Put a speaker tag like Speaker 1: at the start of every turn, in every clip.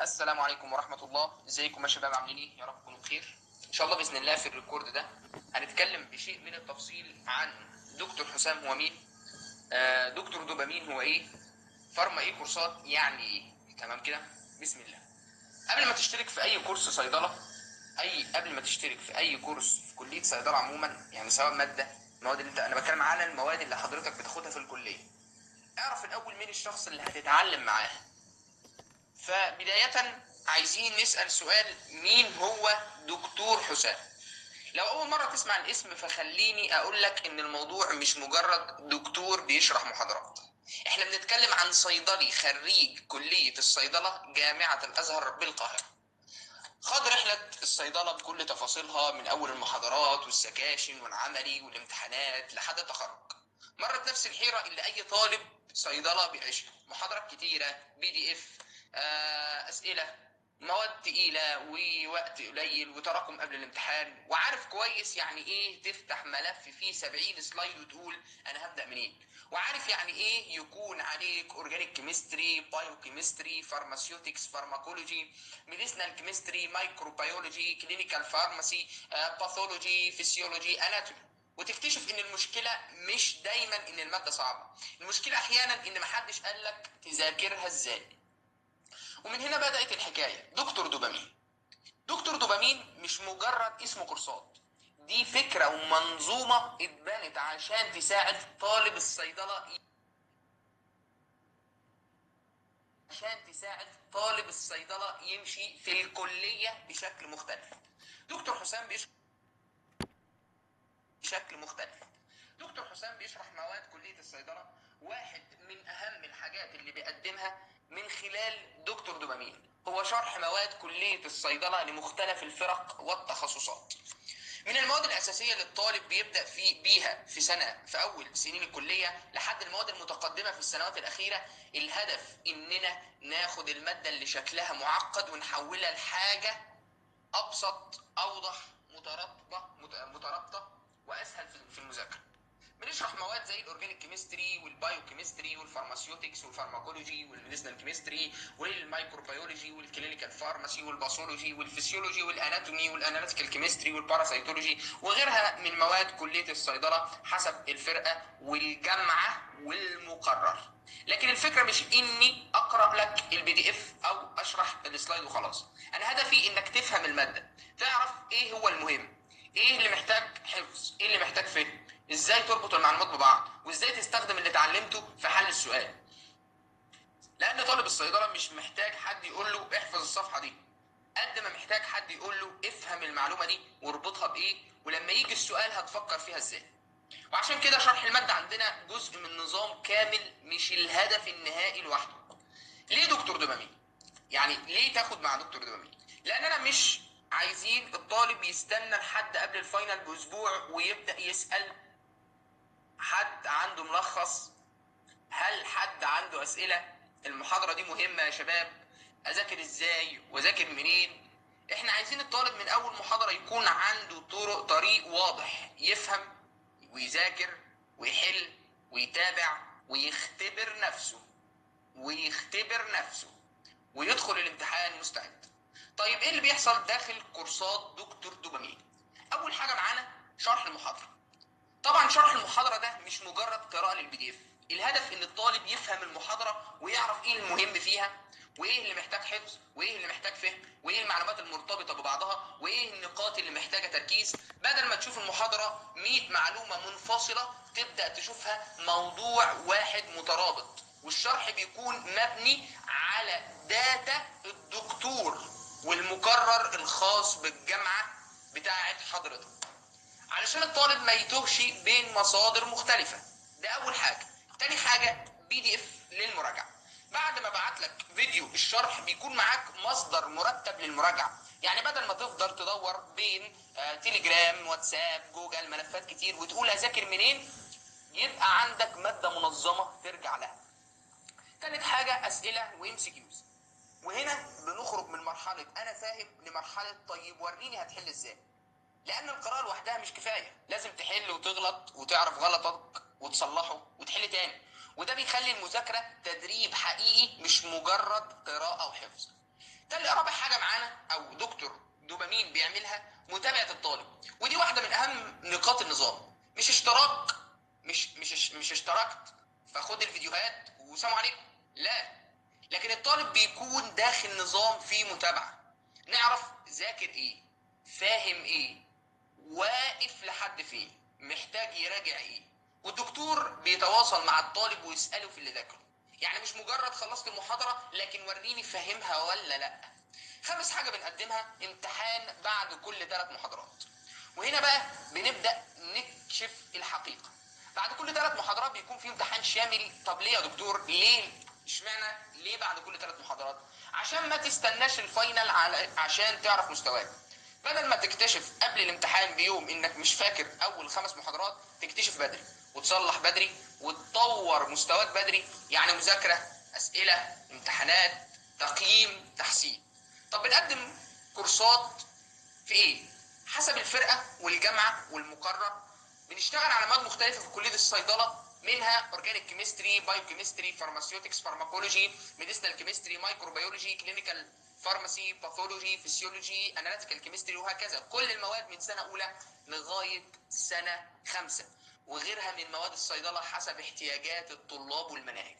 Speaker 1: السلام عليكم ورحمة الله. ازيكم يا شباب؟ عاملين ايه؟ يا رب تكونوا بخير. ان شاء الله باذن الله في الريكورد ده هنتكلم بشيء من التفصيل عن دكتور حسام هو مين، دكتور دوبامين هو ايه، فارما ايه، كورسات يعني ايه. تمام كده؟ بسم الله. قبل ما تشترك في اي كورس صيدلة، قبل ما تشترك في اي كورس في كلية صيدلة عموما، يعني سواء مادة، مواد اللي انا بتكلم على المواد اللي حضرتك بتاخدها في الكلية، اعرف الاول مين الشخص اللي هتتعلم معاه. فبداية عايزين نسأل سؤال: مين هو دكتور حسام؟ لو أول مرة تسمع الاسم فخليني أقول لك إن الموضوع مش مجرد دكتور بيشرح محاضرات. إحنا بنتكلم عن صيدلي خريج كلية الصيدلة جامعة الأزهر بالقاهرة، خاض رحلة الصيدلة بكل تفاصيلها من أول المحاضرات والسكاشن والعملي والامتحانات لحد التخرج. مرت نفس الحيرة اللي أي طالب صيدلة بيعيشها: محاضرات كتيرة، بي دي اف، أسئلة، مواد تقيلة ووقت قليل وتراكم قبل الامتحان، وعارف كويس يعني ايه تفتح ملف فيه 70 سلايد وتقول انا هبدأ منين، وعارف يعني ايه يكون عليك اورجانيك كيمستري، بايو كيمستري، فارماسيوتكس، فارماكولوجي، ميديسنال كيمستري، مايكروبيولوجي، كلينيكال فارماسي، باثولوجي، فيسيولوجي، اناتومي. وتكتشف ان المشكله مش دايما ان الماده صعبه، المشكله احيانا ان محدش قالك تذاكرها ازاي. ومن هنا بدات الحكايه. دكتور دوبامين، دكتور دوبامين مش مجرد اسم كورسات، دي فكره ومنظومه اتبنت عشان تساعد طالب الصيدله، يمشي في الكليه بشكل مختلف. دكتور حسام بيشرح بشكل مختلف. دكتور حسام بيشرح مواد كلية الصيدلة. واحد من أهم الحاجات اللي بيقدمها من خلال دكتور دوبامين هو شرح مواد كلية الصيدلة لمختلف الفرق والتخصصات. من المواد الأساسية اللي الطالب بيبدأ بيها في أول سنين الكلية لحد المواد المتقدمة في السنوات الأخيرة، الهدف إننا ناخد المادة اللي شكلها معقد ونحولها لحاجة ابسط، اوضح، مترابطه واسهل في المذاكره. بنشرح مواد زي الاورجانيك كيمستري والبايو كيمستري والفارماسيوتكس والفارماكولوجي والميديسنال كيمستري والمايكروبيولوجي والكلينيكال فارماسي والباثولوجي والفسيولوجي والاناتومي والاناليتيكال كيمستري والباراسيتولوجي وغيرها من مواد كليه الصيدله حسب الفرقه والجامعه والمقرر. لكن الفكره مش اني اقرا لك البي دي اف او اشرح السلايد وخلاص. انا هدفي انك تفهم الماده، تعرف ايه هو المهم، ايه اللي محتاج حفظ، ايه اللي محتاج فهم، ازاي تربط المعلومات ببعض، وازاي تستخدم اللي اتعلمته في حل السؤال. لان طالب الصيدله مش محتاج حد يقول له احفظ الصفحه دي، قد ما محتاج حد يقول له افهم المعلومه دي واربطها بايه، ولما يجي السؤال هتفكر فيها ازاي. وعشان كده شرح الماده عندنا جزء من نظام كامل، مش الهدف النهائي لوحده. ليه دكتور دوبامين؟ يعني ليه تاخد مع دكتور دوبامين؟ لاننا مش عايزين الطالب يستنى لحد قبل الفاينل باسبوع ويبدا يسال: حد عنده ملخص؟ هل حد عنده اسئله؟ المحاضره دي مهمه يا شباب، اذاكر ازاي واذاكر منين؟ احنا عايزين الطالب من اول محاضره يكون عنده طريق واضح يفهم ويذاكر ويحل ويتابع ويختبر نفسه ويدخل الامتحان مستعد. طيب ايه اللي بيحصل داخل كورسات دكتور دوبامين؟ اول حاجه معانا شرح المحاضره. طبعا شرح المحاضره ده مش مجرد قراءه للبي دي اف، الهدف ان الطالب يفهم المحاضره ويعرف ايه المهم فيها، وايه اللي محتاج حفظ، وايه اللي محتاج فهم، وايه المعلومات المرتبطه ببعضها، وايه النقاط اللي محتاجه تركيز. بدل ما تشوف المحاضره 100 معلومه منفصله تبدا تشوفها موضوع واحد مترابط، والشرح بيكون مبني على داتا الدكتور والمقرر الخاص بالجامعه بتاعه حضرتك، علشان الطالب ما يتوهش بين مصادر مختلفة. ده أول حاجة. تاني حاجة بي دي اف للمراجعة. بعد ما بعت لك فيديو الشرح بيكون معاك مصدر مرتب للمراجعة، يعني بدل ما تفضل تدور بين تليجرام، واتساب، جوجل، ملفات كتير وتقول أذاكر منين، يبقى عندك مادة منظمة ترجع لها. تالت حاجة أسئلة وام سي كيوز. وهنا بنخرج من مرحلة أنا فاهم لمرحلة طيب وريني هتحل إزاي. لان القراءه لوحدها مش كفايه، لازم تحل وتغلط وتعرف غلطك وتصلحه وتحل تاني، وده بيخلي المذاكره تدريب حقيقي مش مجرد قراءه وحفظ. رابع حاجه معانا او دكتور دوبامين بيعملها متابعه الطالب، ودي واحده من اهم نقاط النظام. مش اشتراك، مش اشتركت فخد الفيديوهات وسلام عليكم، لا، لكن الطالب بيكون داخل نظام فيه متابعه، نعرف ذاكر ايه، فاهم ايه، واقف لحد فين، محتاج يراجع ايه، والدكتور بيتواصل مع الطالب ويساله في اللي ذاكره. يعني مش مجرد خلصت المحاضره لكن وريني فاهمها ولا لا. خامس حاجه بنقدمها امتحان بعد كل 3 محاضرات، وهنا بقى بنبدا نكشف الحقيقه. بعد كل 3 محاضرات بيكون في امتحان شامل. طب ليه يا دكتور؟ ليه؟ اشمعنى ليه بعد كل 3 محاضرات؟ عشان ما تستناش الفاينل عشان تعرف مستواك. بدل ما تكتشف قبل الامتحان بيوم انك مش فاكر اول 5 محاضرات، تكتشف بدري وتصلح بدري وتطور مستواك بدري. يعني مذاكره، اسئله، امتحانات، تقييم، تحسين. طب بنقدم كورسات في ايه؟ حسب الفرقه والجامعه والمقرر. بنشتغل على مواد مختلفه في كليه الصيدله، منها اورجانيك كيمستري، بايو كيمستري، فارماسيوتكس، فارماكولوجي، ميديسنال كيمستري، مايكروبيولوجي، كلينيكال فارماسي، باثولوجي، فيسيولوجي، اناليتيكال كيمستري، وهكذا. كل المواد من سنه اولى لغايه سنه 5، وغيرها من مواد الصيدله حسب احتياجات الطلاب والمناهج.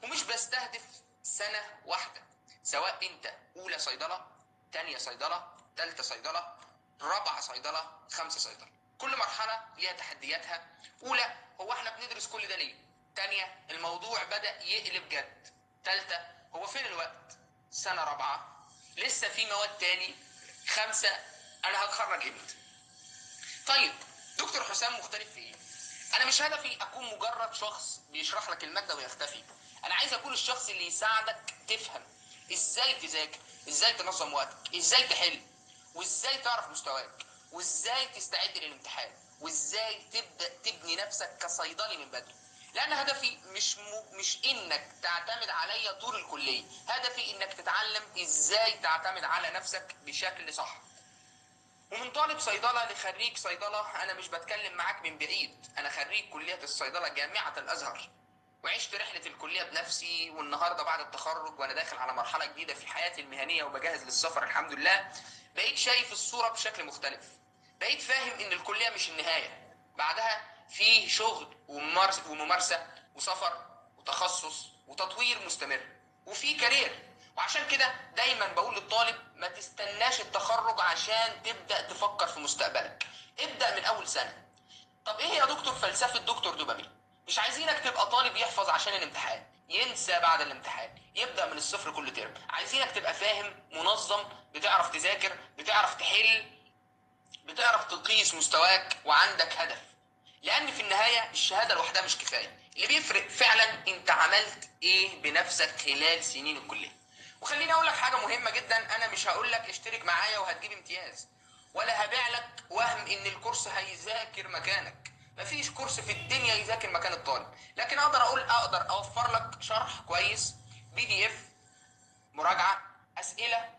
Speaker 1: ومش بستهدف سنه واحده، سواء انت اولى صيدله، تانية صيدله، تالتة صيدله، رابعه صيدله، 5 صيدله. كل مرحله ليها تحدياتها. اولى، هو احنا بندرس كل ده ليه؟ تانية، الموضوع بدأ يقلب جد. تالتة، هو فين الوقت؟ سنة رابعة، لسه في مواد تاني. 5، انا هتخرج امتى؟ طيب دكتور حسام مختلف في ايه؟ انا مش هدفي اكون مجرد شخص بيشرح لك المادة ويختفي. انا عايز اكون الشخص اللي يساعدك تفهم ازاي تذاكر، ازاي تنظم وقتك، ازاي تحل، وازاي تعرف مستواك، وازاي تستعد للامتحان، وازاي تبدا تبني نفسك كصيدلي من بدري. لان هدفي مش انك تعتمد عليا طول الكليه، هدفي انك تتعلم ازاي تعتمد على نفسك بشكل صح. ومن طالب صيدله لخريج صيدله، انا مش بتكلم معاك من بعيد، انا خريج كليه الصيدله جامعه الازهر، وعشت رحله الكليه بنفسي. والنهارده بعد التخرج وانا داخل على مرحله جديده في حياتي المهنيه وبجهز للسفر الحمد لله، بقيت شايف الصوره بشكل مختلف. بقيت فاهم ان الكليه مش النهايه، بعدها في شغل وممارسه وسفر وتخصص وتطوير مستمر وفي كارير. وعشان كده دايما بقول للطالب ما تستناش التخرج عشان تبدا تفكر في مستقبلك، ابدا من اول سنه. طب ايه يا دكتور فلسفه دكتور دوبامين؟ مش عايزينك تبقى طالب يحفظ عشان الامتحان ينسى بعد الامتحان يبدا من الصفر كل ترم. عايزينك تبقى فاهم، منظم، بتعرف تذاكر، بتعرف تحل، بتعرف تقيس مستواك، وعندك هدف. لان في النهايه الشهاده لوحدها مش كفايه، اللي بيفرق فعلا انت عملت ايه بنفسك خلال سنين الكليه. وخليني اقول لك حاجه مهمه جدا، انا مش هقول لك اشترك معايا وهتجيب امتياز، ولا هبيع لك وهم ان الكورس هيذاكر مكانك. مفيش كورس في الدنيا يذاكر مكان الطالب، لكن اقدر اوفر لك شرح كويس، PDF، مراجعه، اسئله،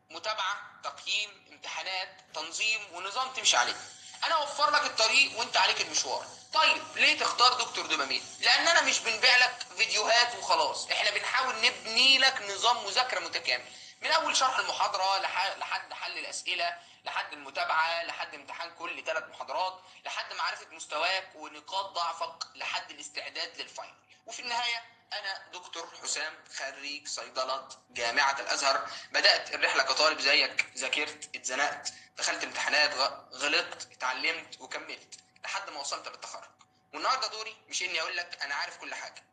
Speaker 1: متابعه، تقييم، امتحانات، تنظيم، ونظام تمشي عليه. انا اوفر لك الطريق وانت عليك المشوار. طيب ليه تختار دكتور دوبامين؟ لان انا مش بنبيع لك فيديوهات وخلاص، احنا بنحاول نبني لك نظام مذاكره متكامل، من اول شرح المحاضره لحد حل الاسئله، لحد المتابعه، لحد امتحان كل 3 محاضرات، لحد معرفه مستواك ونقاط ضعفك، لحد الاستعداد للفاينل. وفي النهايه انا دكتور حسام خريج صيدله جامعه الازهر. بدات الرحله كطالب زيك، ذاكرت، اتزنقت، دخلت امتحانات، غلطت، اتعلمت، وكملت لحد ما وصلت للتخرج. والنهارده دوري مش اني اقول لك انا عارف كل حاجه،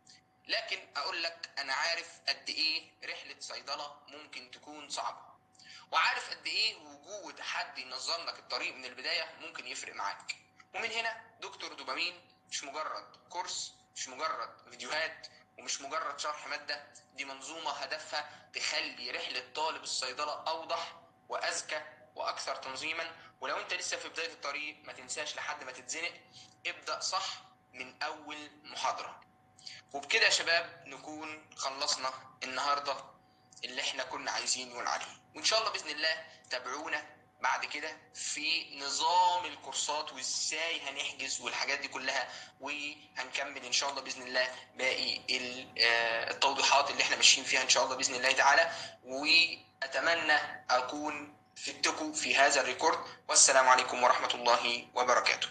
Speaker 1: لكن اقول لك انا عارف قد ايه رحله صيدله ممكن تكون صعبه، وعارف قد ايه وجود حد ينظم لك الطريق من البدايه ممكن يفرق معاك. ومن هنا دكتور دوبامين مش مجرد كورس، مش مجرد فيديوهات، ومش مجرد شرح ماده، دي منظومه هدفها تخلي رحله طالب الصيدله اوضح واذكى واكثر تنظيما. ولو انت لسه في بدايه الطريق ما تنساش لحد ما تتزنق، ابدا صح من اول محاضره. وبكده يا شباب نكون خلصنا النهارده اللي احنا كنا عايزين نقول عليه، وان شاء الله باذن الله تابعونا بعد كده في نظام الكورسات وازاي هنحجز والحاجات دي كلها، وهنكمل ان شاء الله باذن الله باقي التوضيحات اللي احنا ماشيين فيها ان شاء الله باذن الله تعالى. واتمنى اكون فدتكم في هذا الريكورد، والسلام عليكم ورحمه الله وبركاته.